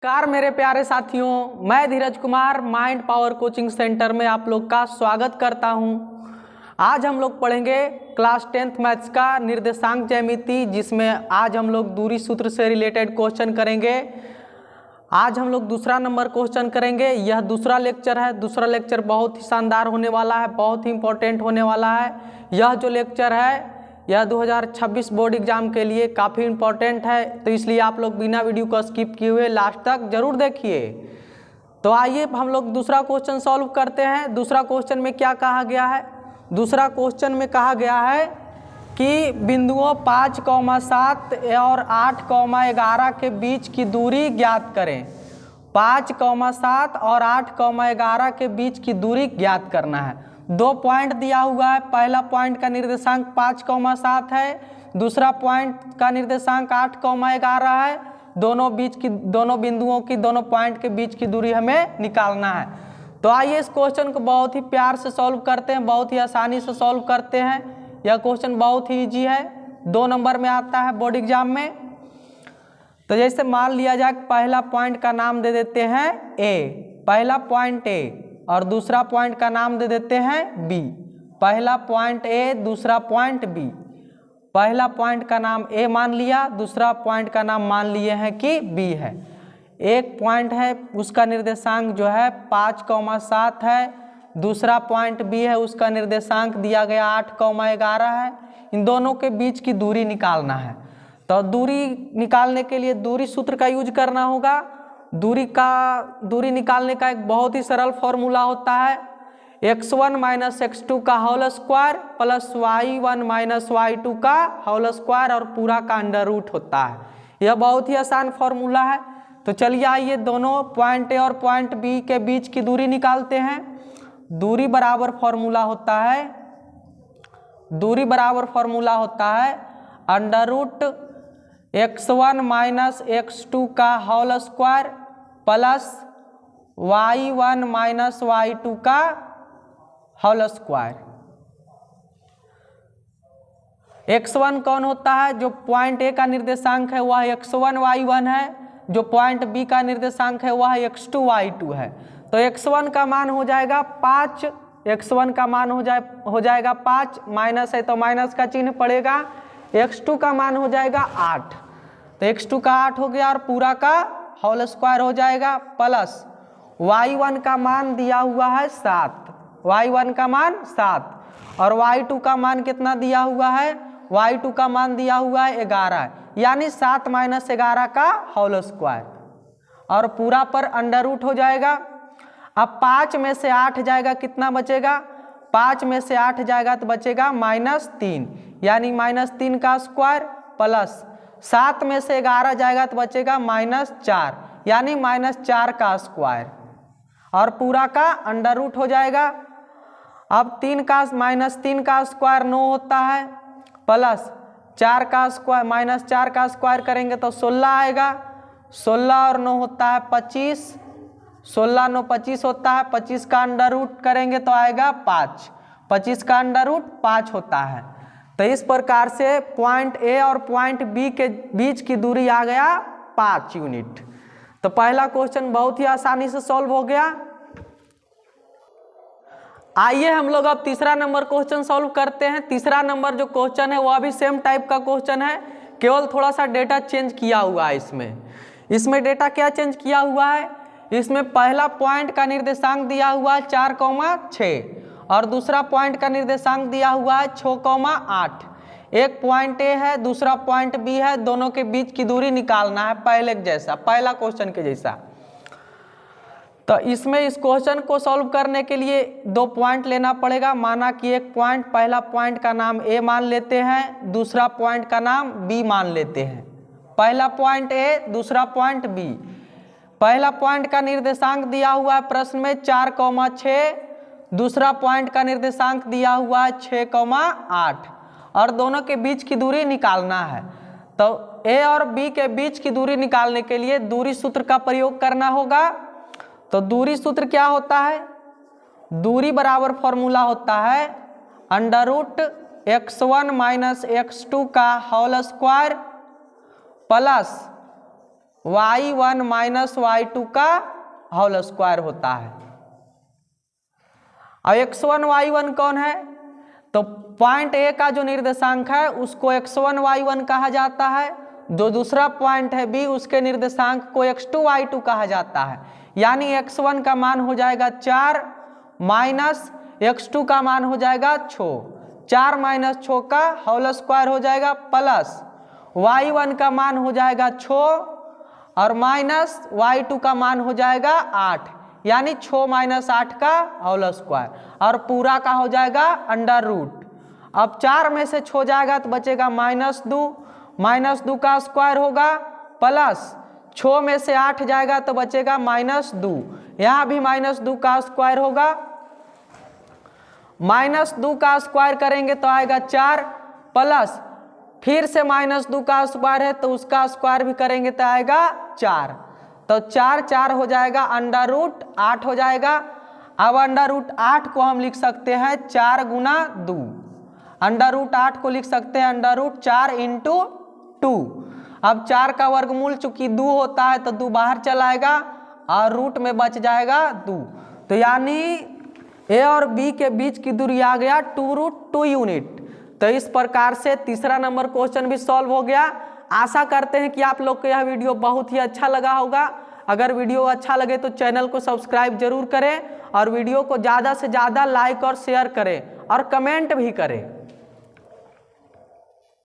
Car मेरे प्यारे साथियों, मैं Dheeraj Kumar mind power coaching centre में आप लोग का स्वागत करता हूं। आज हम लोग पढ़ेंगे क्लास 10th मैथ्स का निर्देशांक ज्यामिति, जिसमें आज हम लोग दूरी सूत्र से रिलेटेड क्वेश्चन करेंगे। आज हम लोग दूसरा नंबर क्वेश्चन करेंगे। यह दूसरा लेक्चर है। दूसरा लेक्चर बहुत ही शानदार होने वाला है, बहुत ही इंपॉर्टेंट होने वाला है। यह जो लेक्चर है यह 2026 बोर्ड एग्जाम के लिए काफ़ी इम्पोर्टेंट है, तो इसलिए आप लोग बिना वीडियो को स्किप किए हुए लास्ट तक जरूर देखिए। तो आइए हम लोग दूसरा क्वेश्चन सॉल्व करते हैं। दूसरा क्वेश्चन में क्या कहा गया है? दूसरा क्वेश्चन में कहा गया है कि बिंदुओं 5,7 और 8,11 के बीच की दूरी ज्ञात करें। 5,7 और 8,11 के बीच की दूरी ज्ञात करना है। दो पॉइंट दिया हुआ है। पहला पॉइंट का निर्देशांक 5,7 है, दूसरा पॉइंट का निर्देशांक 8,11 है। दोनों बिंदुओं की, दोनों पॉइंट के बीच की दूरी हमें निकालना है। तो आइए इस क्वेश्चन को बहुत ही प्यार से सॉल्व करते हैं, बहुत ही आसानी से सॉल्व करते हैं। यह क्वेश्चन बहुत ही ईजी है, 2 नंबर में आता है बोर्ड एग्जाम में। तो जैसे मान लिया जाए पहला पॉइंट का नाम दे देते हैं ए, पहला पॉइंट ए, और दूसरा पॉइंट का नाम दे देते हैं बी। पहला पॉइंट ए, दूसरा पॉइंट बी। पहला पॉइंट का नाम ए मान लिया, दूसरा पॉइंट का नाम मान लिए हैं कि बी है। एक पॉइंट है उसका निर्देशांक जो है 5,7 है, दूसरा पॉइंट बी है उसका निर्देशांक दिया गया 8,11 है। इन दोनों के बीच की दूरी निकालना है। तो दूरी निकालने के लिए दूरी सूत्र का यूज करना होगा। दूरी निकालने का एक बहुत ही सरल फॉर्मूला होता है, x1 माइनस x2 का whole square plus y1 minus y2 का होल स्क्वायर और पूरा का अंडर रूट होता है। यह बहुत ही आसान फॉर्मूला है। तो चलिए आइए दोनों पॉइंट ए और पॉइंट बी के बीच की दूरी निकालते हैं। दूरी बराबर फॉर्मूला होता है under root x1 minus x2 का whole square plus y1 minus y2 का होल स्क्वायर। x1 कौन होता है? जो पॉइंट ए का निर्देशांक है वह x1 y1 है, जो पॉइंट बी का निर्देशांक है वह x2 y2 है। तो x1 का मान हो जाएगा 5, x1 का मान हो जाएगा 5, माइनस है तो माइनस का चिन्ह पड़ेगा। x2 का मान हो जाएगा 8, तो x2 का 8 हो गया और पूरा का होल स्क्वायर हो जाएगा, प्लस y1 का मान दिया हुआ है 7, y1 का मान 7 और y2 का मान कितना दिया हुआ है? y2 का मान दिया हुआ है 11, यानी 7 माइनस 11 का होल स्क्वायर और पूरा पर अंडर रूट हो जाएगा। अब 5 में से 8 जाएगा, कितना बचेगा? 5 में से 8 जाएगा तो बचेगा -3, यानी -3 का स्क्वायर, प्लस 7 में से 11 जाएगा तो बचेगा -4, यानी -4 का स्क्वायर और पूरा का अंडर रूट हो जाएगा। अब -3 का स्क्वायर 9 होता है, प्लस 4 का स्क्वायर, -4 का स्क्वायर करेंगे तो 16 आएगा। 16 और 9 होता है 25, 16 9 25 होता है। 25 का अंडर रूट करेंगे तो आएगा 5, 25 का अंडर रूट 5 होता है। तो इस प्रकार से पॉइंट ए और पॉइंट बी के बीच की दूरी आ गया 5 यूनिट। तो पहला क्वेश्चन बहुत ही आसानी से सॉल्व हो गया। आइए हम लोग अब तीसरा नंबर क्वेश्चन सॉल्व करते हैं। तीसरा नंबर जो क्वेश्चन है वह भी सेम टाइप का क्वेश्चन है, केवल थोड़ा सा डेटा चेंज किया हुआ है। इसमें डेटा क्या चेंज किया हुआ है? इसमें पहला पॉइंट का निर्देशांक दिया हुआ है 4,6 और दूसरा पॉइंट का निर्देशांक दिया हुआ है 6,8। एक पॉइंट ए है, दूसरा पॉइंट बी है, दोनों के बीच की दूरी निकालना है पहला क्वेश्चन के जैसा। तो इसमें इस क्वेश्चन को सॉल्व करने के लिए 2 पॉइंट लेना पड़ेगा। माना कि एक पॉइंट, पहला पॉइंट का नाम ए मान लेते हैं, दूसरा पॉइंट का नाम बी मान लेते हैं। पहला पॉइंट ए, दूसरा पॉइंट बी। पहला पॉइंट का निर्देशांक दिया हुआ है प्रश्न में 4,6, दूसरा पॉइंट का निर्देशांक दिया हुआ है 6,8 और दोनों के बीच की दूरी निकालना है। तो ए और बी के बीच की दूरी निकालने के लिए दूरी सूत्र का प्रयोग करना होगा। तो दूरी सूत्र क्या होता है? दूरी बराबर फॉर्मूला होता है under root x1 minus x2 का whole square plus y1 minus y2 का होल स्क्वायर होता है। और x1 y1 कौन है? तो पॉइंट ए का जो निर्देशांक है उसको x1 y1 कहा जाता है, जो दूसरा पॉइंट है बी उसके निर्देशांक को x2 y2 कहा जाता है। यानी x1 का मान हो जाएगा 4 माइनस x2 का मान हो जाएगा 6, 4 माइनस 6 का होल स्क्वायर हो जाएगा प्लस y1 का मान हो जाएगा 6 और माइनस y2 का मान हो जाएगा 8, यानी 6 माइनस 8 का होल स्क्वायर और पूरा का हो जाएगा अंडर रूट। अब 4 में से 6 जाएगा तो बचेगा -2, -2 का स्क्वायर होगा प्लस 6 में से 8 जाएगा तो बचेगा -2, यहाँ भी -2 का स्क्वायर होगा। -2 का स्क्वायर करेंगे तो आएगा 4 प्लस फिर से -2 का स्क्वायर है तो उसका स्क्वायर भी करेंगे तो आएगा 4, तो 4 4 हो जाएगा, अंडर रूट 8 हो जाएगा। अब अंडर रूट 8 को हम लिख सकते हैं 4 गुना 2, अंडर रूट 8 को लिख सकते हैं अंडर रूट 4 इंटू 2। अब 4 का वर्गमूल चूंकि 2 होता है तो 2 बाहर चलाएगा और रूट में बच जाएगा 2, तो यानी ए और बी के बीच की दूरी आ गया 2√2 यूनिट। तो इस प्रकार से तीसरा नंबर क्वेश्चन भी सॉल्व हो गया। आशा करते हैं कि आप लोग को यह वीडियो बहुत ही अच्छा लगा होगा। अगर वीडियो अच्छा लगे तो चैनल को सब्सक्राइब जरूर करें और वीडियो को ज़्यादा से ज़्यादा लाइक और शेयर करें और कमेंट भी करें।